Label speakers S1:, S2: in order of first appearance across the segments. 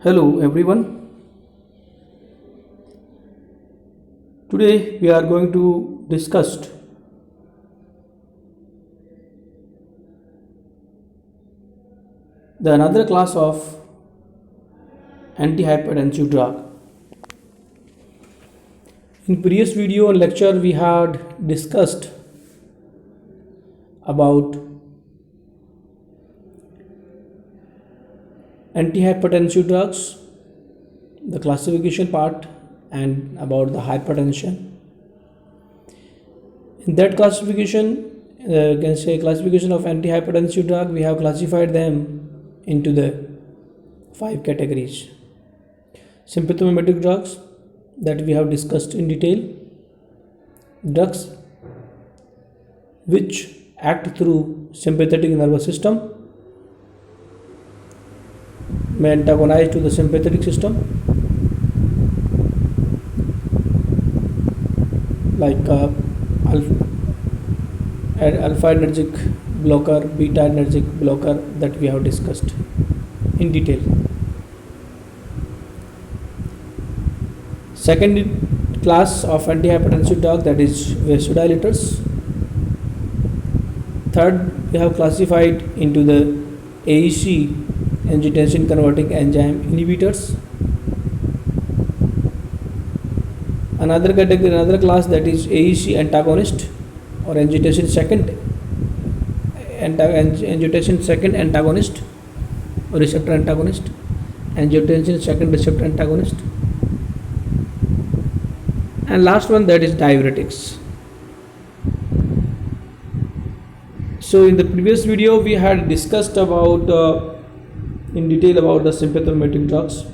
S1: Hello everyone. Today we are going to discuss the another class of antihypertensive drug. In previous video and lecture we had discussed about antihypertensive drugs, the classification part and about the hypertension. In that classification, you can say classification of antihypertensive drug, we have classified them into the 5 categories. Sympathomimetic drugs that we have discussed in detail, drugs which act through sympathetic nervous system, may antagonize to the sympathetic system, like alpha-adrenergic blocker, beta-adrenergic blocker that we have discussed in detail. Second class of antihypertensive drug, that is vasodilators. Third, we have classified into the AEC, angiotensin converting enzyme inhibitors. Another category, another class, that is AEC antagonist or angiotensin second antagonist or receptor antagonist, angiotensin second receptor antagonist. And last one, that is diuretics. So in the previous video we had discussed about in detail about the sympathomimetic drugs.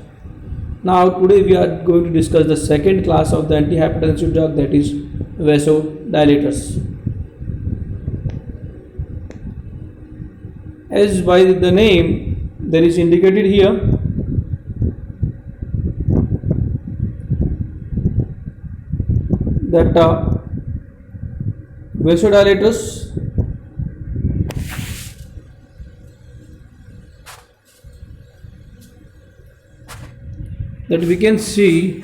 S1: Now today we are going to discuss the second class of the antihypertensive drug, that is vasodilators. As by the name there is indicated here, that vasodilators that we can see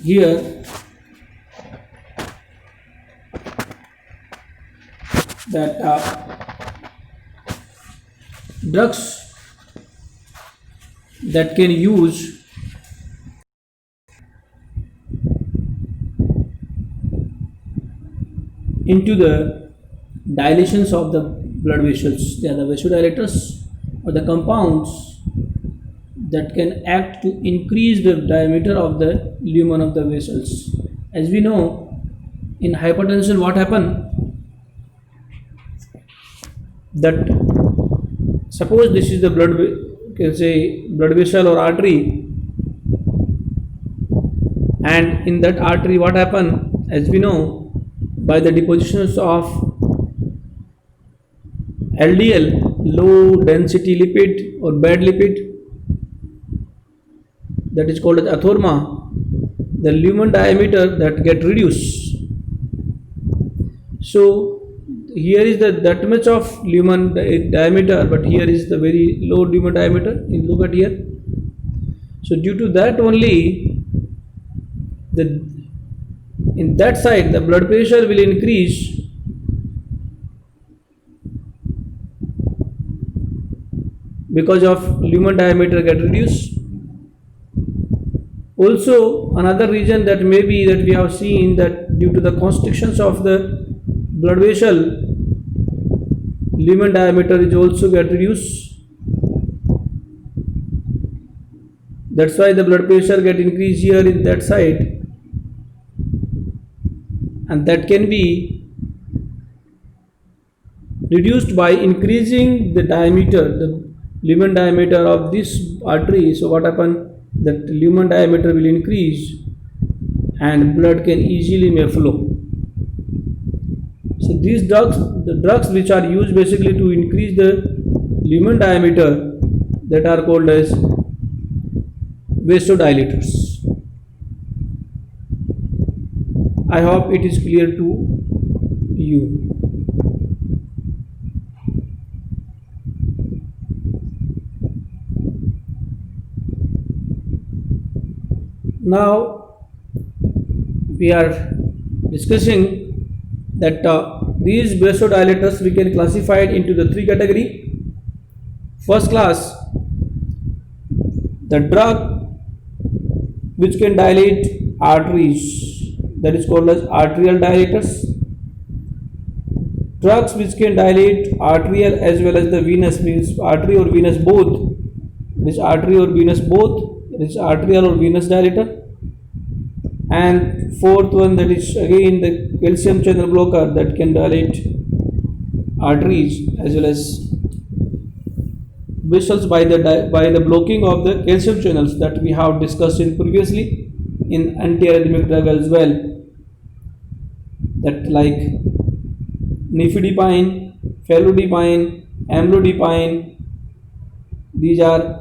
S1: here, that drugs that can use into the dilations of the blood vessels, they are the vasodilators or the compounds that can act to increase the diameter of the lumen of the vessels. As we know, in hypertension what happen, that suppose this is the blood, can say blood vessel or artery, and in that artery what happen, as we know, by the depositions of LDL, low density lipid or bad lipid, that is called as athorma, the lumen diameter that get reduced. So here is that much of lumen diameter, but here is the very low lumen diameter. You look at here. So due to that only, in that side the blood pressure will increase because of lumen diameter get reduced. Also another reason that may be that we have seen, that due to the constrictions of the blood vessel, lumen diameter is also get reduced. That's why the blood pressure get increased here in that side, and that can be reduced by increasing the diameter, the lumen diameter of this artery. So what happen, that lumen diameter will increase and blood can easily may flow. So these drugs, the drugs which are used basically to increase the lumen diameter, that are called as vasodilators. I hope it is clear to you. Now we are discussing that these vasodilators we can classify it into the three category. First class, the drug which can dilate arteries, that is called as arterial dilators. Drugs which can dilate arterial as well as the venous, means artery or venous both, it is artery or venous both, it is arterial or venous dilator. And fourth one, that is again the calcium channel blocker that can dilate arteries as well as vessels by the blocking of the calcium channels that we have discussed in previously in antiarrhythmic drug as well, that like nifedipine, felodipine, amlodipine. These are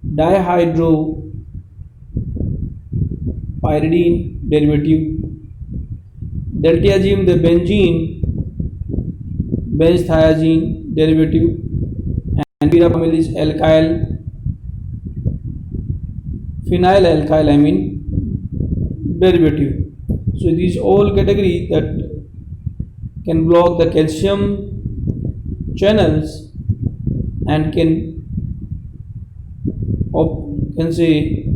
S1: dihydropyridine derivative. Deltiazine, the benzene, benzthiazine derivative, and verapamil is alkyl phenylalkylamine derivative. So these all category that can block the calcium channels and can say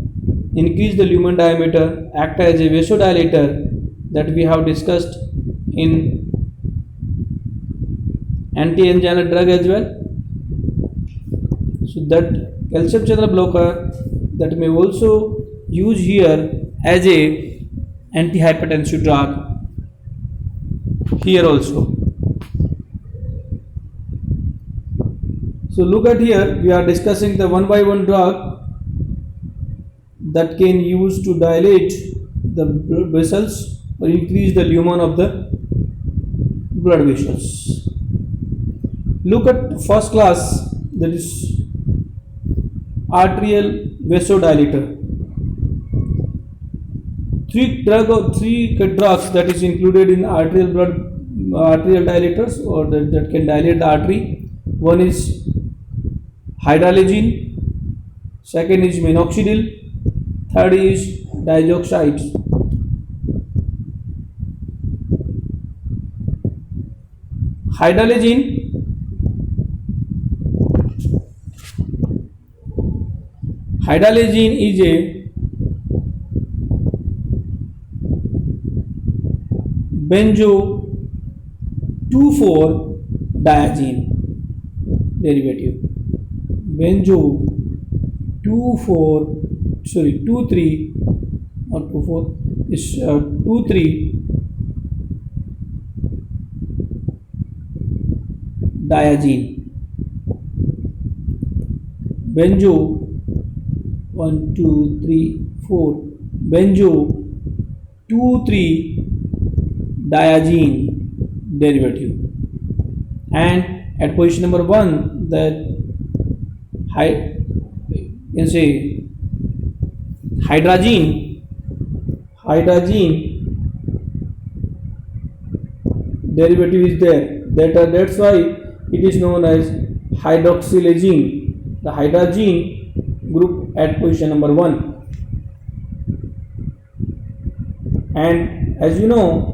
S1: increase the lumen diameter, act as a vasodilator that we have discussed in anti-anginal drug as well. So that calcium channel blocker that may also use here as a antihypertensive drug here also. So look at here, we are discussing the one by one drug that can use to dilate the blood vessels or increase the lumen of the blood vessels. Look at first class, that is arterial vasodilator. Three drugs that is included in arterial dilators or that can dilate the artery. One is hydralazine, second is minoxidil, third is digoxide. Hydralazine is a benzo 2,4-diazine derivative. Benzo 2,3, not 2,4, is 2,3-diazine. Benzo 1, 2, 3, 4. Benzo 2,3-diazine derivative. And at position number 1, that you can say hydrazine derivative is there. That's why it is known as hydroxylazine. The hydrazine group at position number 1. And as you know,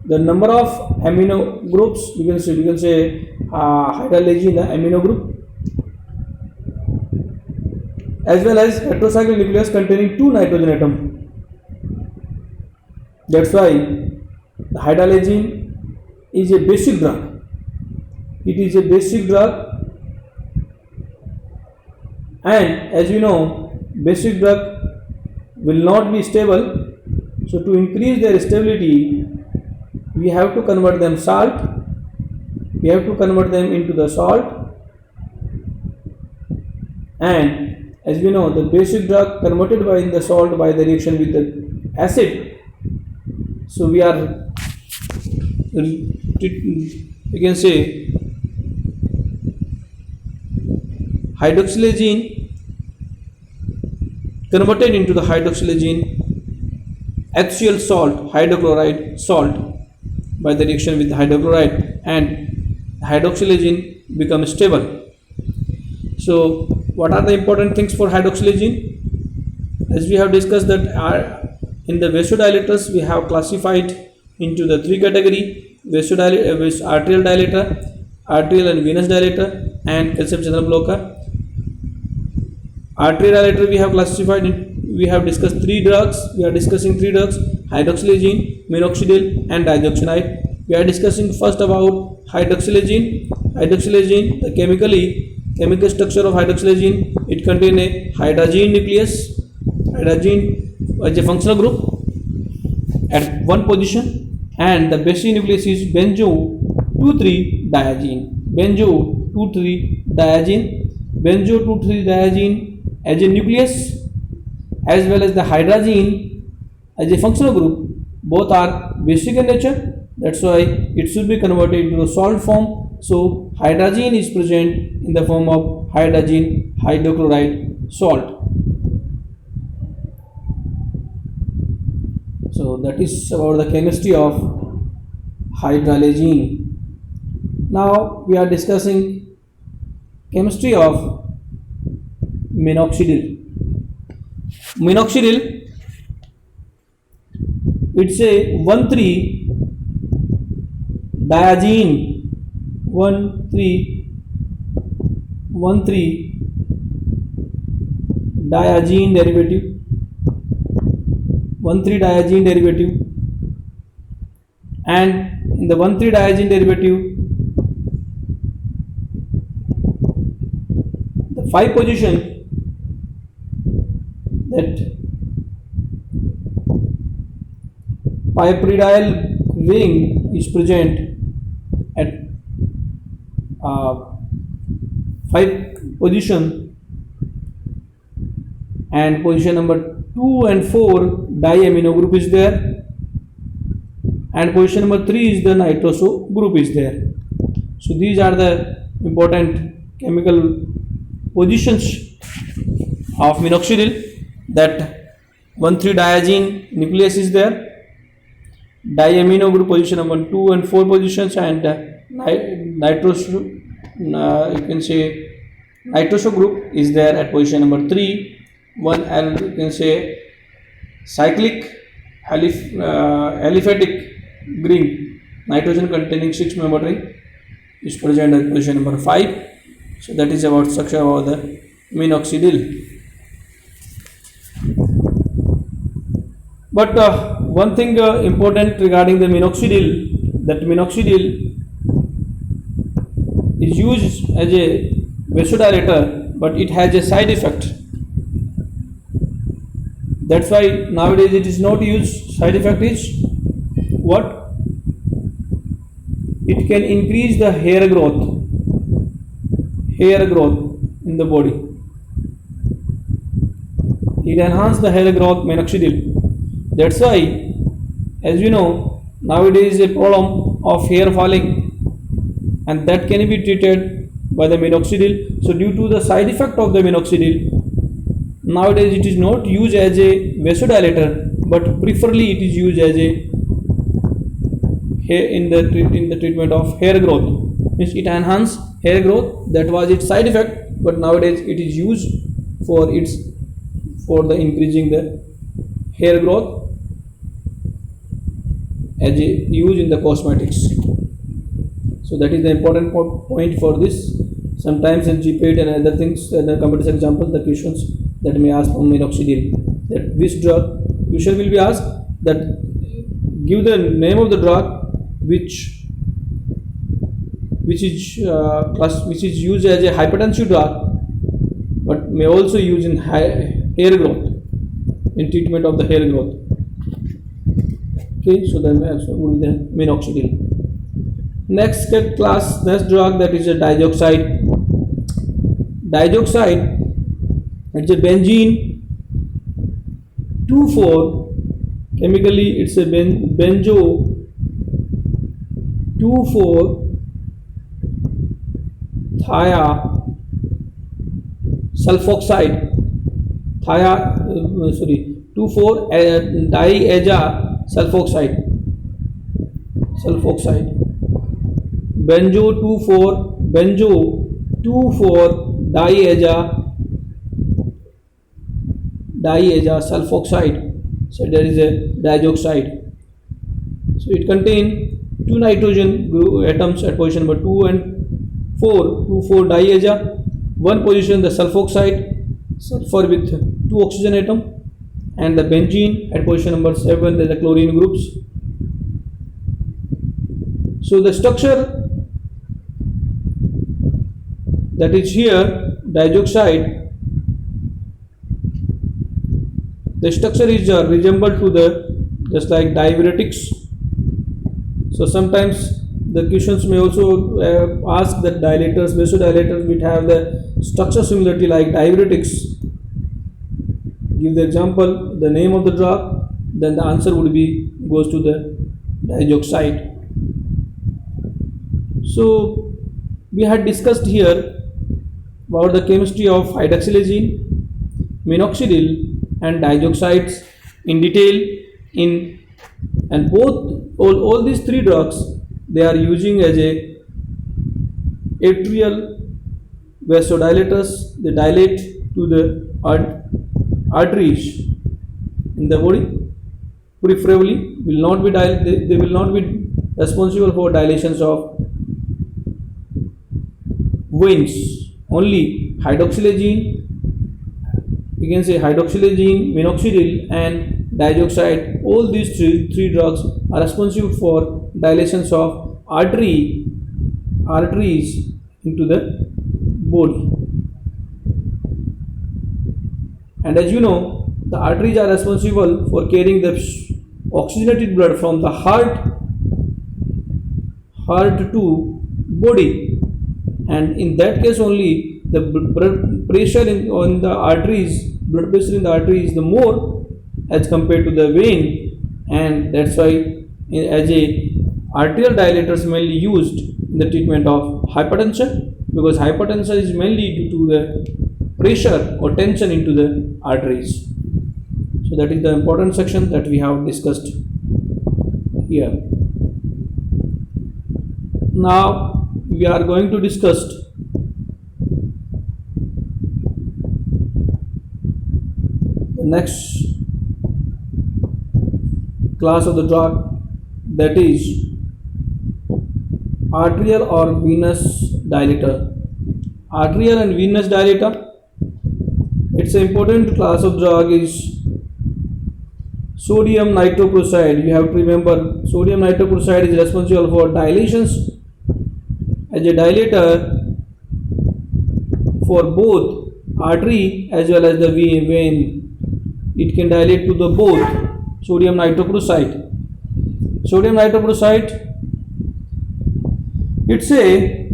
S1: the number of amino groups, you can say hydroxylazine, the amino group, as well as heterocyclic nucleus containing 2 nitrogen atoms. That's why the hydroxylazine is a basic drug. It is a basic drug, and as you know, basic drug will not be stable. So to increase their stability, we have to convert them salt. We have to convert them into the salt, and as we know, the basic drug converted by the salt by the reaction with the acid. So we are, you can say, hydroxylazine converted into the hydroxylazine HCl salt, hydrochloride salt by the reaction with the hydrochloride, and hydroxylazine becomes stable. So what are the important things for hydroxylazine? as we have discussed that in the vasodilators we have classified into the three category: arterial dilator, arterial and venous dilator, and calcium channel blocker. Arterial dilator we have classified in, we have discussed three drugs. We are discussing three drugs: hydroxyzine, minoxidil, and diazoxide. We are discussing first about hydroxyzine. Hydroxyzine, the chemical structure of hydroxyzine, it contains a hydrazine nucleus, hydrazine as a functional group at one position, and the basic nucleus is benzo 2,3-diazine. Benzo 2,3-diazine. Benzo 2,3-diazine as a nucleus, as well as the hydrazine as a functional group, both are basic in nature. That's why it should be converted into a salt form. So hydrazine is present in the form of hydrazine hydrochloride salt. So that is about the chemistry of hydralazine. Now we are discussing chemistry of minoxidil. Minoxidil, it's a 1,3-diazine, 1,3-diazine derivative, 1,3-diazine derivative, and in the 1,3-diazine derivative, the 5 position that piperidine ring is present at 5 position, and position number 2 and 4 diamino group is there, and position number 3 is the nitroso group is there. So these are the important chemical positions of minoxidil, that 1,3-diazine nucleus is there, diamino group position number 2 and 4 positions, and nitroso you can say nitroso group is there at position number 3. One, you can say cyclic aliphatic ring, nitrogen containing 6-member ring, is present at position number 5. So that is about structure of the minoxidil. But one thing important regarding the minoxidil, that minoxidil is used as a vasodilator, but it has a side effect. That's why nowadays it is not used. Side effect is what? It can increase the hair growth in the body. It enhances the hair growth, minoxidil. That's why, as you know, nowadays is a problem of hair falling, and that can be treated by the minoxidil. So due to the side effect of the minoxidil, nowadays it is not used as a vasodilator, but preferably it is used as a in the treatment of hair growth. Means it enhances hair growth. That was its side effect, but nowadays it is used for the increasing the hair growth as a use in the cosmetics. So that is the important point for this. Sometimes in GPAT and other things, and the competitive examples, the questions that may ask from minoxidil, that which drug, question will be asked that give the name of the drug which is used as a hypertensive drug, but may also use in hair growth, in treatment of the hair growth. Okay, so then will be the minoxidil. Next drug, that is a diazoxide. Diazoxide, it's a benzene 2,4. Chemically, it's a benzo 2,4 thia sulfoxide, 2,4 diaza sulfoxide, benzo 2,4 diaza dye as a sulfoxide, so there is a diazoxide. So it contains two nitrogen atoms at position number 2 and 4, 2 4 diaza. One position the sulfoxide, sulfur with two oxygen atom, and the benzene at position number 7 the chlorine groups. So the structure that is here diazoxide, the structure is resemble to the just like diuretics. So sometimes the questions may also ask that dilators, vasodilators which have the structure similarity like diuretics. Give the example, the name of the drug, then the answer would be goes to the diazoxide. So we had discussed here about the chemistry of hydroxylazine, minoxidil and diazoxides in detail in, and all these three drugs they are using as a arterial vasodilators. They dilate to the arteries in the body, preferably will not be they will not be responsible for dilations of veins. Only hydroxylazine, you can say hydroxylazine, minoxidil and diazoxide, all these three drugs are responsible for dilations of arteries into the body. And as you know, the arteries are responsible for carrying the oxygenated blood from the heart to body, and in that case only the blood pressure on the arteries, blood pressure in the artery is the more as compared to the vein, and that's why as a arterial dilators mainly used in the treatment of hypertension, because hypertension is mainly due to the pressure or tension into the arteries. So that is the important section that we have discussed here. Now we are going to discuss the next class of the drug, that is arterial or venous dilator. Arterial and venous dilator, its important class of drug is sodium nitroprusside. You have to remember sodium nitroprusside is responsible for dilations as a dilator for both artery as well as the vein. It can dilate to the both sodium nitroprusside. Sodium nitroprusside, it's a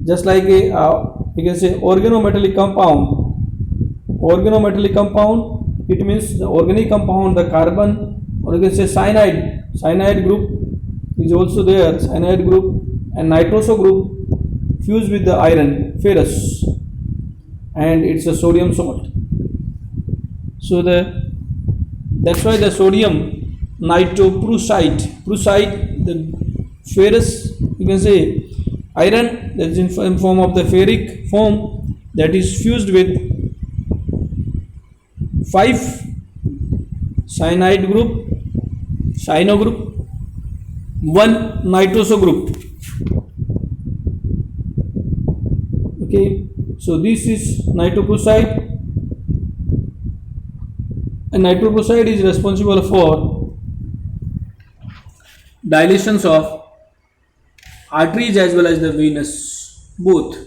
S1: just like a you can say organometallic compound. Organometallic compound, it means the organic compound, the carbon, or you can say cyanide group is also there, cyanide group, and nitroso group fused with the iron, ferrous, and it's a sodium salt. So that's why the sodium nitroprusside, the ferrous, you can say iron, that is in form of the ferric form, that is fused with 5 cyanide group, cyano group, 1 nitroso group. Okay, so this is nitroprusside, and nitroprusside is responsible for dilations of arteries as well as the venous, both.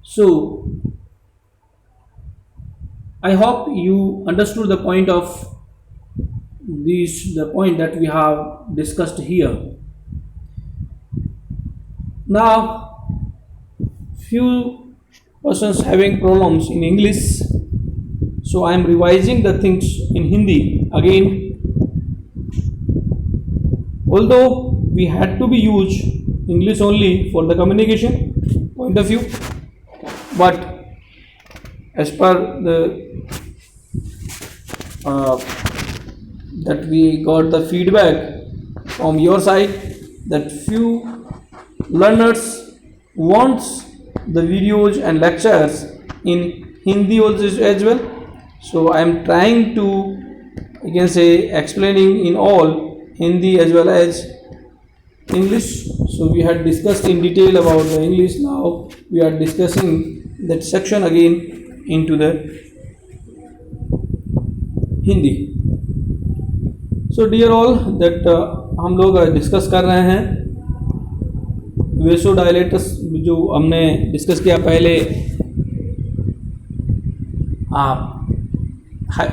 S1: So I hope you understood the point of the point that we have discussed here. Now, few persons having problems in English, so I am revising the things in Hindi again. Although we had to be use English only for the communication point of view, but as per the that we got the feedback from your side that few learners wants the videos and lectures in Hindi also as well. So I am trying to, you can say, explaining in all Hindi as well as English. So we had discussed in detail about the English. Now we are discussing that section again into the Hindi. So dear all, that हम लोग discuss कर रहे हैं vasodilators, जो हमने discuss किया पहले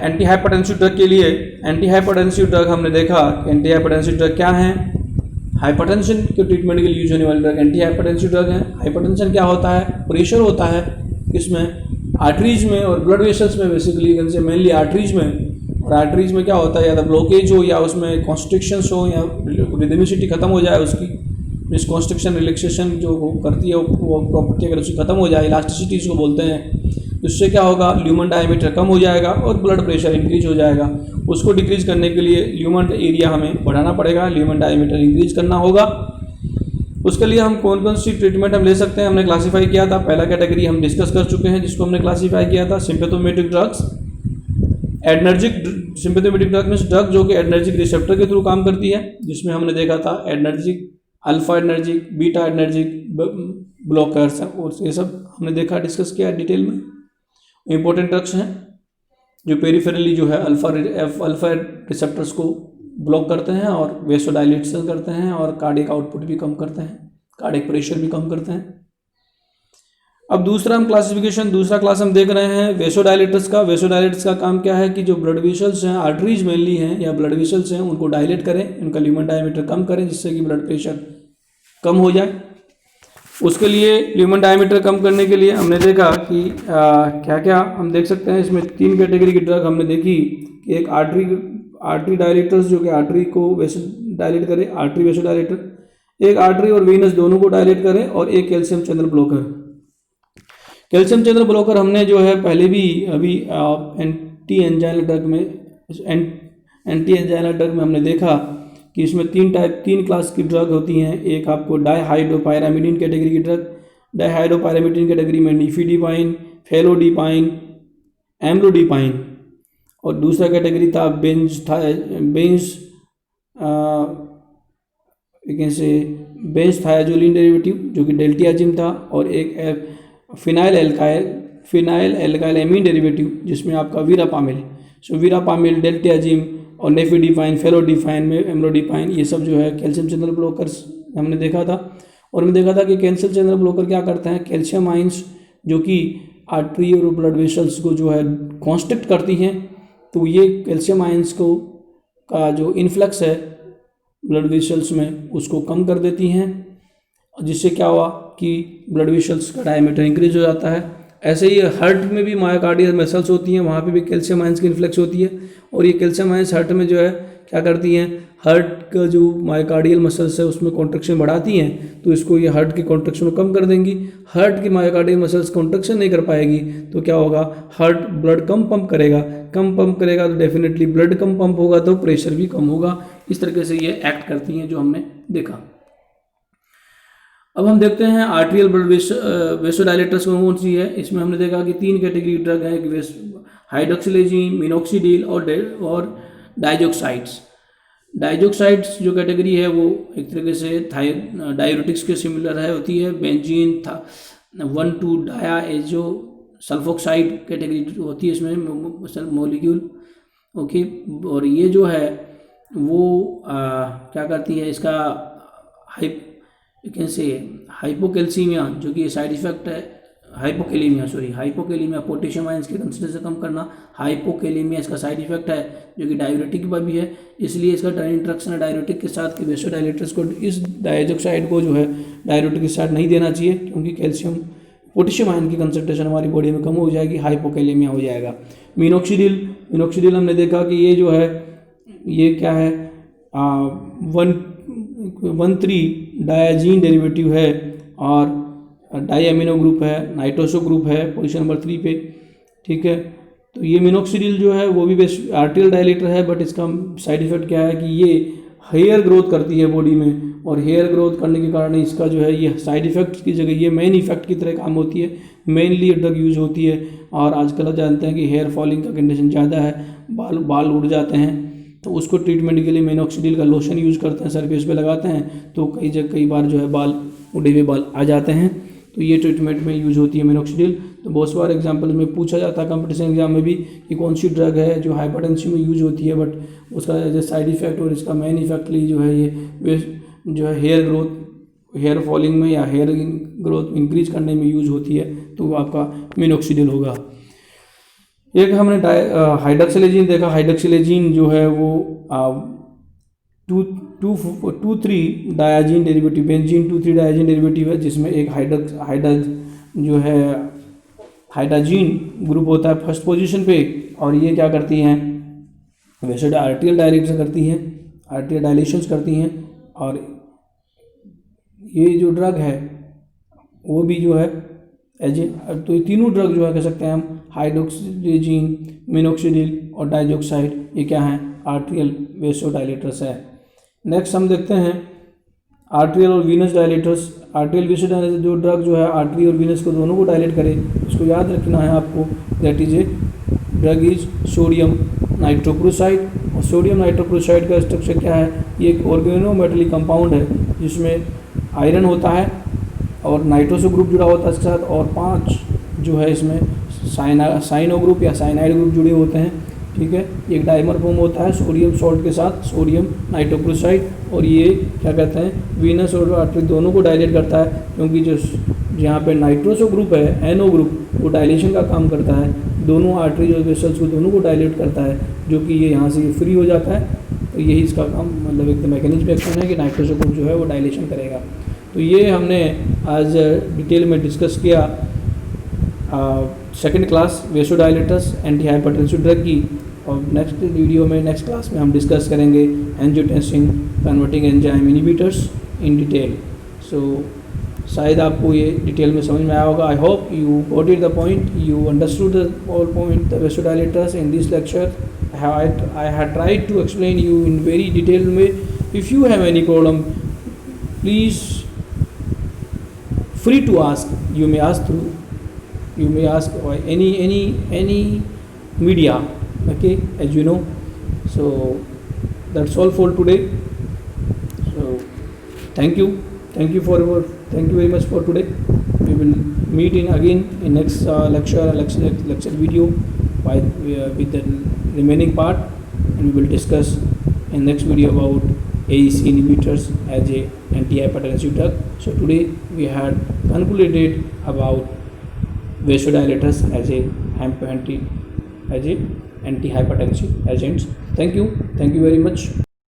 S1: anti hypertensive drug के लिए। एंटी हाइपरटेंसिव ड्रग हमने देखा कि एंटी हाइपरटेंसिव ड्रग क्या है, हाइपरटेंशन के ट्रीटमेंट के लिए यूज होने वाली ड्रग एंटी हाइपरटेंसिव ड्रग है। हाइपरटेंशन क्या होता है, प्रेशर होता है इसमें आर्टरीज में और ब्लड वेसल्स में, बेसिकली से मेनली आर्टरीज में। और आर्टरीज में क्या होता है, या तो ब्लॉकेज हो या उसमें कॉन्स्ट्रिक्शंस हो या रिदमिसिटी खत्म हो जाए उसकी, इस कॉन्स्ट्रिक्शन रिलैक्सेशन जो वो करती है वो प्रॉपर्टी अगर उसकी खत्म हो जाए, इलास्टिसिटी इसको बोलते हैं, उससे क्या होगा, ल्यूमन डायमीटर कम हो जाएगा और ब्लड प्रेशर इंक्रीज हो जाएगा। उसको डिक्रीज करने के लिए ल्यूमन एरिया हमें बढ़ाना पड़ेगा, ल्यूमन डायमीटर इंक्रीज करना होगा। उसके लिए हम कौन कौन सी ट्रीटमेंट हम ले सकते हैं, हमने क्लासीफाई किया था। पहला कैटेगरी हम डिस्कस कर चुके हैं जिसको हमने क्लासीफाई किया था सिम्पैथोमेटिक ड्रग्स। एडर्जिक सिम्पैथोमेटिक ड्रग मीन्स ड्रग जो कि एडर्जिक रिसेप्टर के थ्रू काम करती है, जिसमें हमने देखा था एडर्जिक, अल्फा एडर्जिक, बीटा एडर्जिक ब्लॉकर्स, और ये सब हमने देखा, डिस्कस किया डिटेल में। इंपॉर्टेंट ड्रग्स हैं जो पेरिफेरली जो है अल्फा रिसेप्टर्स को ब्लॉक करते हैं और वेसोडाइलेशन करते हैं और कार्डियक आउटपुट भी कम करते हैं, कार्डियक प्रेशर भी कम करते हैं। अब दूसरा हम क्लासिफिकेशन, दूसरा क्लास हम देख रहे हैं वेसोडाइलेटर्स का। वेसोडाइलेटर्स का काम क्या है कि जो ब्लड वेसल्स हैं, आर्टरीज मेनली हैं या ब्लड वेसल्स हैं, उनको डायलेट करें, उनका ल्यूमन डायमीटर कम करें जिससे कि ब्लड प्रेशर कम हो जाए। उसके लिए ल्यूमन डायमीटर कम करने के लिए हमने देखा कि क्या क्या हम देख सकते हैं। इसमें 3 कैटेगरी की ड्रग हमने देखी कि एक आर्टरी डायलेटर्स जो कि आर्टरी को वेसो डायलेट करे, आर्टरी वेसो डायलेटर, एक आर्टरी और वीनस दोनों को डायलेट करे, और एक calcium channel blocker. Calcium channel blocker हमने जो है पहले भी अभी एंटी एंजाइनल ड्रग में हमने देखा कि इसमें 3 क्लास की ड्रग होती हैं। एक आपको डाइहाइड्रोपायरामिडिन कैटेगरी की ड्रग, डाइहाइड्रोपायरामिडिन कैटेगरी में निफिडिपाइन, फेलोडिपाइन, एम्लोडिपाइन, और दूसरा कैटेगरी था बेंज थायाजोलिन डेरिवेटिव जो कि डेल्टियाजिम था, और एक फिनाइल एल्काइल एमीन डेरिवेटिव जिसमें आपका वीरापामिल, सो वीरापामिल, डेल्टियाजिम और नेफिडिपाइन, फेलोडिपाइन, एम्लोडिपाइन, ये सब जो है कैल्शियम चैनल ब्लॉकर्स हमने देखा था। और हमने देखा था कि कैल्शियम चैनल ब्लॉकर क्या करते हैं, कैल्शियम आइंस जो कि आर्टरी और ब्लड वेसल्स को जो है कॉन्स्ट्रिक्ट करती हैं, तो ये कैल्शियम आइंस को का जो इन्फ्लक्स है ब्लड वेसल्स में उसको कम कर देती हैं, जिससे क्या हुआ कि ब्लड वेसल्स का डायमीटर इंक्रीज हो जाता है। ऐसे ही हार्ट में भी मायोकार्डियल मसल्स होती हैं, वहाँ पे भी कैल्शियम आयंस की इन्फ्लक्स होती है, और ये कैल्शियम आयंस हार्ट में जो है क्या करती हैं, हार्ट का जो मायोकार्डियल मसल्स है उसमें कॉन्ट्रैक्शन बढ़ाती हैं, तो इसको ये हार्ट की कॉन्ट्रैक्शन को कम कर देंगी। हार्ट की मायोकार्डियल मसल्स कॉन्ट्रैक्शन नहीं कर पाएगी तो क्या होगा, हार्ट ब्लड कम पंप करेगा तो डेफिनेटली ब्लड कम पंप होगा तो प्रेशर भी कम होगा। इस तरीके से ये एक्ट करती हैं जो हमने देखा। अब हम देखते हैं आर्टेरियल ब्लड वेसोडाइलेटर्स कौन सी है। इसमें हमने देखा कि 3 कैटेगरी ड्रग है, हाइड्रोक्सिलेजिन, मिनोक्सिडिल और डाइजोक्साइड्स। डाइजोक्साइड्स जो कैटेगरी है वो एक तरीके से डायूरेटिक्स के सिमिलर है, होती है। बेंजीन 1,2-डायाएजो सल्फोक्साइड कैटेगरी होती है इसमें मॉलिक्यूल, ओके। और ये जो है वो क्या करती है, इसका हाइपोकैल्सीमिया जो कि साइड इफेक्ट है, हाइपोकैलीमिया पोटेशियम आयंस के कंसंट्रेशन कम करना, हाइपोकैलीमिया इसका साइड इफेक्ट है जो कि डायूरेटिक पर भी है। इसलिए इसका इंट्रैक्शन है डायूरेटिक के साथ कि वेसोडाइलेटर्स को इस डाइजोक्साइड को जो है डायूरेटिक के साथ नहीं देना चाहिए, क्योंकि पोटेशियम आयन की कंसंट्रेशन हमारी बॉडी में कम हो जाएगी, हाइपोकैलीमिया हो जाएगा। मिनोक्सिडिल हमने देखा कि ये जो है ये क्या है, 1,3-डायाजीन डेरिवेटिव है और डाईएमिनो ग्रुप है, नाइट्रोसो ग्रुप है पोजीशन नंबर 3 पे, ठीक है। तो ये मिनोक्सिडिल जो है वो भी आर्टेरियल डायलेटर है, बट इसका साइड इफेक्ट क्या है कि ये हेयर ग्रोथ करती है बॉडी में, और हेयर ग्रोथ करने के कारण इसका जो है ये साइड इफ़ेक्ट की जगह ये मेन इफ़ेक्ट की तरह काम होती है। मेनली ड्रग यूज होती है। और आजकल जानते हैं कि हेयर फॉलिंग का कंडीशन ज़्यादा है, बाल बाल उड़ जाते हैं, तो उसको ट्रीटमेंट के लिए मिनोक्सिडिल का लोशन यूज़ करते हैं, सर पे उस पर लगाते हैं, तो कई बार जो है बाल उड़े हुए बाल आ जाते हैं, तो ये ट्रीटमेंट में यूज होती है मिनोक्सिडिल। तो बहुत बार एग्जाम्पल में पूछा जाता है कंपटीशन एग्जाम में भी कि कौन सी ड्रग है जो हाइपरटेंशन में यूज होती है, बट उसका जो साइड इफेक्ट और इसका मेन इफेक्टली जो है ये जो है हेयर ग्रोथ, हेयर फॉलिंग में या हेयर ग्रोथ इंक्रीज करने में यूज होती है, तो वो आपका मिनोक्सिडिल होगा। एक हमने हाइड्रोक्सिलेजिन देखा। हाइड्रोक्सिलेजिन जो है वो 2,3 डायाजीन डेरिवेटिव, बेंजीन 2,3 डायाजीन डेरिवेटिव है, जिसमें एक जो है हाइड्रोजीन ग्रुप होता है फर्स्ट पोजीशन पे, और ये क्या करती हैं, वैसे आर्टियल डायलेशन करती हैं, आर्टियल डायलेशंस करती हैं, और ये जो ड्रग है वो भी जो है तो ये तीनों ड्रग जो है कह सकते हैं हम, हाइड्रोक्सिलेजिन, मिनोक्सिडिल और डाइजोक्साइड, ये क्या हैं, आर्टियल वेसोडाइलेटर्स है। नेक्स्ट हम देखते हैं आर्टरियल और वीनस डायलेटर्स। आर्टरियल वेसोडाइलेटर जो ड्रग जो है आर्टरी और वीनस को दोनों को डायलेट करे, इसको याद रखना है आपको, that is a drug is sodium nitrochloride. और सोडियम नाइट्रोक्लोराइड का स्ट्रक्चर क्या है, ये एक ऑर्गेनोमेटेलिक कंपाउंड है जिसमें आयरन होता है और नाइट्रोसो ग्रुप जुड़ा होता है इसके साथ, और 5 जो है इसमें साइनो ग्रुप या साइनाइड ग्रुप जुड़े होते हैं, ठीक है। एक डाइमर फॉर्म होता है सोडियम सॉल्ट के साथ, सोडियम नाइट्रोक्लोराइड, और ये क्या कहते हैं, वीनस और आर्टरी दोनों को डायलेट करता है, क्योंकि जो जहाँ पे नाइट्रोसो ग्रुप है, एनओ ग्रुप, वो डायलेशन का काम करता है, दोनों आर्टरी और वेसल्स को दोनों को डायलेट करता है, जो कि ये यहाँ से ये फ्री हो जाता है, तो यही इसका काम, मतलब एक मैकेनिज्म एक्शन है कि नाइट्रोसो ग्रुप जो है वो डायलेशन करेगा। तो ये हमने आज डिटेल में डिस्कस किया second class vasodilators anti hypertensive drug की, और नेक्स्ट वीडियो में, नेक्स्ट क्लास में हम डिस्कस करेंगे angiotensin converting enzyme inhibitors in detail. So शायद आपको ये डिटेल में समझ में आया होगा। I hope you got it the point, you understood the all point the vasodilators in this lecture. I had tried to explain you in very detailed way. If you have any problem, please free to ask. You may ask by any media, okay, as you know. So that's all for today. So thank you very much for today. We will meet again in next lecture video with the remaining part, and we will discuss in next video about ACE inhibitors as a antihypertensive drug. So today we had concluded about vasodilators as a antihypertensive agents. Thank you very much.